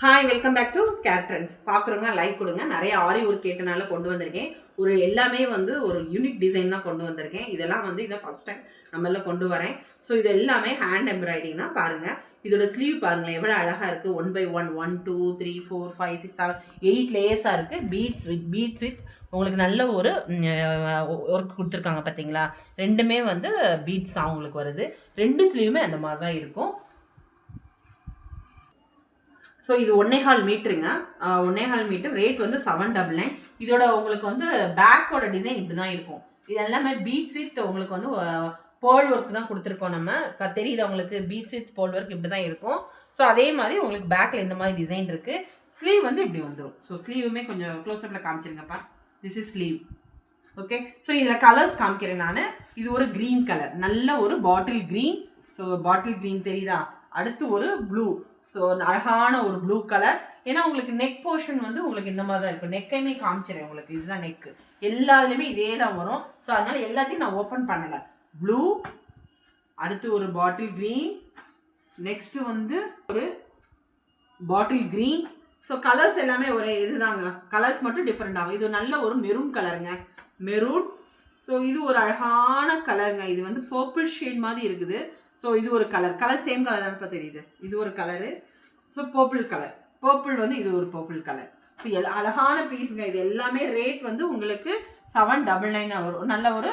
Hi, welcome back to characters. பார்க்குறவங்க like கொடுங்க. நிறைய ஆரி ஒர்க் கேட்டனால கொண்டு வந்திருக்கேன். எல்லாமே ஒரு யூனிக் டிசைன் தான் கொண்டு வந்திருக்கேன். இதெல்லாம் இதை ஃபர்ஸ்ட் டைம் நம்மள கொண்டு வரேன். ஸோ இது எல்லாமே ஹேண்ட் எம்ப்ராய்டிங் தான். பாருங்கள், இதோட ஸ்லீவ் பாருங்களேன் எவ்வளோ அழகாக இருக்குது. 1 by 1 1 2 3 4 5 6 7 8 லேயர்ஸாக இருக்குது. பீட்ஸ் வித் உங்களுக்கு நல்ல ஒரு ஒர்க் கொடுத்துருக்காங்க பார்த்தீங்களா. ரெண்டுமே பீட்ஸ் தான் உங்களுக்கு வருது. ரெண்டு ஸ்லீவுமே அந்த மாதிரி தான் இருக்கும். ஸோ இது 1.25 மீட்டருங்க. 1.25 மீட்டர். ரேட் 799. இதோட உங்களுக்கு பேக்கோட டிசைன் இப்படி தான் இருக்கும். இது எல்லாமே பீட்ஸ் வித் உங்களுக்கு பேர்ல் ஒர்க் தான் கொடுத்துருக்கோம். நம்ம இப்போ தெரியுது உங்களுக்கு, பீட்ஸ் வித் பேர்ல் ஒர்க் இப்படி தான் இருக்கும். ஸோ அதே மாதிரி உங்களுக்கு பேக்கில் இந்த மாதிரி டிசைன் இருக்குது. ஸ்லீவ் இப்படி வந்துடும். ஸோ ஸ்லீவுமே கொஞ்சம் க்ளோஸ்அப்பில் காமிச்சிருங்கப்பா. This is sleeve. Okay, so இதில் கலர்ஸ் காமிக்கிறேன் நான். இது ஒரு க்ரீன் கலர், நல்ல ஒரு bottle green. So bottle green தெரியுதா. அடுத்து ஒரு ப்ளூ. ஸோ அழகான ஒரு ப்ளூ கலர். ஏன்னா உங்களுக்கு நெக் போர்ஷன் உங்களுக்கு இந்த மாதிரி தான் இருக்கும். நெக்கையுமே காமிச்சிடறேன் உங்களுக்கு. இதுதான் நெக்கு. எல்லாத்துலேயுமே இதே தான் வரும். ஸோ அதனால் எல்லாத்தையும் நான் ஓப்பன் பண்ணலை. ப்ளூ, அடுத்து ஒரு பாட்டில் க்ரீன், நெக்ஸ்ட்டு ஒரு பாட்டில் க்ரீன். ஸோ கலர்ஸ் எல்லாமே ஒரே இதுதாங்க. கலர்ஸ் மட்டும் டிஃப்ரெண்ட் ஆகும். இது நல்ல ஒரு மெரூன் கலருங்க, மெரூன். ஸோ இது ஒரு அழகான கலருங்க. இது பர்பிள் ஷேட் மாதிரி இருக்குது. ஸோ இது ஒரு கலர் சேம் கலர் தான் இப்போ தெரியுது. இது ஒரு கலரு. ஸோ பர்பிள் கலர், இது ஒரு பர்பிள் கலர். ஸோ அழகான பீஸுங்க. இது எல்லாமே ரேட் உங்களுக்கு 799 வரும். நல்ல ஒரு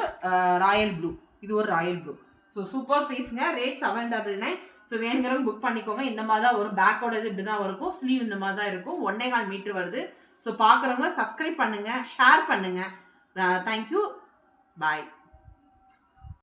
ராயல் ப்ளூ. இது ஒரு ராயல் ப்ளூ. ஸோ சூப்பர் பீஸுங்க. ரேட் 799. ஸோ வேணுங்கிறவங்க புக் பண்ணிக்கோங்க. இந்த மாதிரி தான் வரும். பேக்கோட இது இப்படி தான் இருக்கும். ஸ்லீவ் இந்த மாதிரி தான் இருக்கும். 1.25 மீட்டர் வருது. ஸோ பார்க்குறவங்க சப்ஸ்கிரைப் பண்ணுங்கள், ஷேர் பண்ணுங்கள். தேங்க்யூ, பாய்.